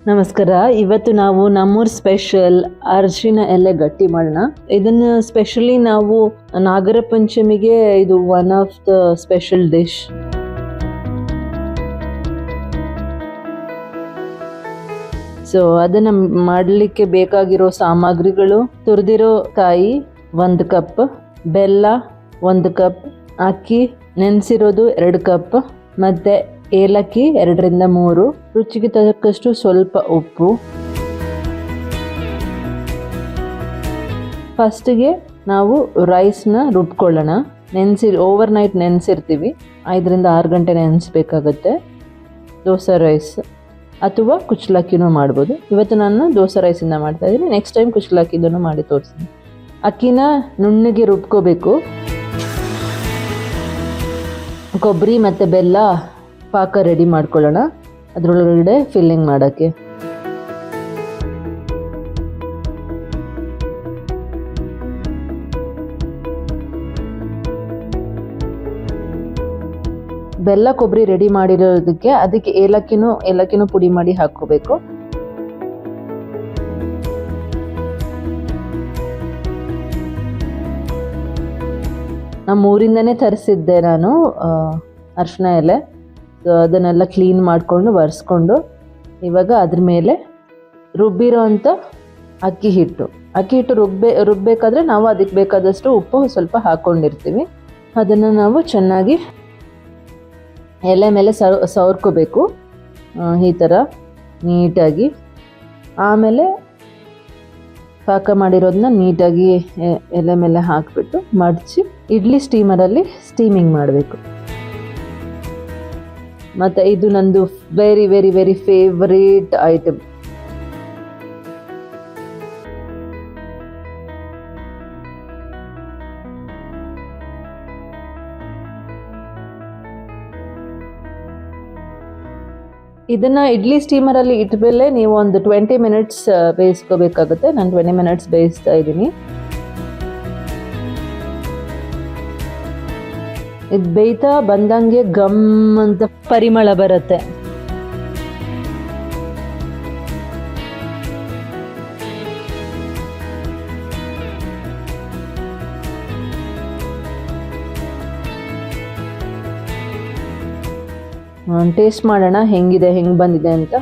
ನಮಸ್ಕಾರ. ಇವತ್ತು ನಾವು ನಮ್ಮೂರ್ ಸ್ಪೆಷಲ್ ಅರಿಶಿನ ಎಲೆ ಗಟ್ಟಿ ಮಾಡೋಣ. ಇದನ್ನ ಸ್ಪೆಷಲಿ ನಾವು ನಾಗರ ಪಂಚಮಿಗೆ ಇದು one of the special dish. So ಅದನ್ನ ಮಾಡಲಿಕ್ಕೆ ಬೇಕಾಗಿರೋ ಸಾಮಗ್ರಿಗಳು: ತುರಿದಿರೋ ಕಾಯಿ 1 ಕಪ್, ಬೆಲ್ಲ 1 ಕಪ್, ಅಕ್ಕಿ ನೆನೆಸಿರೋದು 2 ಕಪ್, ಮತ್ತೆ ಏಲಕ್ಕಿ 2 ರಿಂದ 3, ರುಚಿಗೆ ತಕ್ಕಷ್ಟು ಸ್ವಲ್ಪ ಉಪ್ಪು. ಫಸ್ಟಿಗೆ ನಾವು ರೈಸ್ನ ರುಬ್ಕೊಳ್ಳೋಣ. ಓವರ್ ನೈಟ್ ನೆನೆಸಿರ್ತೀವಿ, 5 ರಿಂದ 6 ಗಂಟೆ ನೆನೆಸ್ಬೇಕಾಗತ್ತೆ. ದೋಸೆ ರೈಸ್ ಅಥವಾ ಕುಚ್ಚಲಕ್ಕಿನೂ ಮಾಡ್ಬೋದು. ಇವತ್ತು ನಾನು ದೋಸೆ ರೈಸಿಂದ ಮಾಡ್ತಾ ಇದ್ದೀನಿ. ನೆಕ್ಸ್ಟ್ ಟೈಮ್ ಕುಚ್ಚಲಕ್ಕಿದನ್ನು ಮಾಡಿ ತೋರಿಸ್ತೀನಿ. ಅಕ್ಕಿನ ನುಣ್ಣಗೆ ರುಬ್ಕೋಬೇಕು. ಕೊಬ್ಬರಿ ಮತ್ತು ಬೆಲ್ಲ ಪಾಕ ರೆಡಿ ಮಾಡ್ಕೊಳ್ಳೋಣ, ಅದರೊಳಗಡೆ ಫಿಲ್ಲಿಂಗ್ ಮಾಡೋಕ್ಕೆ. ಬೆಲ್ಲ ಕೊಬ್ಬರಿ ರೆಡಿ ಮಾಡಿರೋದಕ್ಕೆ ಅದಕ್ಕೆ ಏಲಕ್ಕಿನೂ ಪುಡಿ ಮಾಡಿ ಹಾಕ್ಕೋಬೇಕು. ನಮ್ಮ ಊರಿಂದನೇ ತರಿಸಿದ್ದೆ ನಾನು ಅರಿಶಿನ ಎಲೆ. ಸೊ ಅದನ್ನೆಲ್ಲ ಕ್ಲೀನ್ ಮಾಡಿಕೊಂಡು ಒರೆಸ್ಕೊಂಡು ಇವಾಗ ಅದ್ರ ಮೇಲೆ ರುಬ್ಬಿರೋ ಅಂಥ ಅಕ್ಕಿ ಹಿಟ್ಟು ರುಬ್ಬೇಕಾದ್ರೆ ನಾವು ಅದಕ್ಕೆ ಬೇಕಾದಷ್ಟು ಉಪ್ಪು ಸ್ವಲ್ಪ ಹಾಕ್ಕೊಂಡಿರ್ತೀವಿ. ಅದನ್ನು ನಾವು ಚೆನ್ನಾಗಿ ಎಲೆ ಮೇಲೆ ಸವರ್ಕೋಬೇಕು ಈ ಥರ ನೀಟಾಗಿ. ಆಮೇಲೆ ಪಾಕ ಮಾಡಿರೋದನ್ನ ನೀಟಾಗಿ ಎಲೆ ಮೇಲೆ ಹಾಕಿಬಿಟ್ಟು ಮಡಚಿ ಇಡ್ಲಿ ಸ್ಟೀಮರಲ್ಲಿ ಸ್ಟೀಮಿಂಗ್ ಮಾಡಬೇಕು. ಮತ್ತು ಇದು ನಂದು very very very favourite item. ಇದನ್ನು ಇಡ್ಲಿ ಸ್ಟೀಮರಲ್ಲಿ ಇಟ್ಮೇಲೆ ನೀವು ಒಂದು 20 ಮಿನಿಟ್ಸ್ ಬೇಯಿಸ್ಕೋಬೇಕಾಗುತ್ತೆ. ನಾನು 20 ಮಿನಿಟ್ಸ್ ಬೇಯಿಸ್ತಾ ಇದ್ದೀನಿ. ಇದು ಬೇಯ್ತಾ ಬಂದಂಗೆ ಗಮ್ ಅಂತ ಪರಿಮಳ ಬರುತ್ತೆ. ಟೇಸ್ಟ್ ಮಾಡೋಣ ಹೆಂಗೆ ಬಂದಿದೆ ಅಂತ.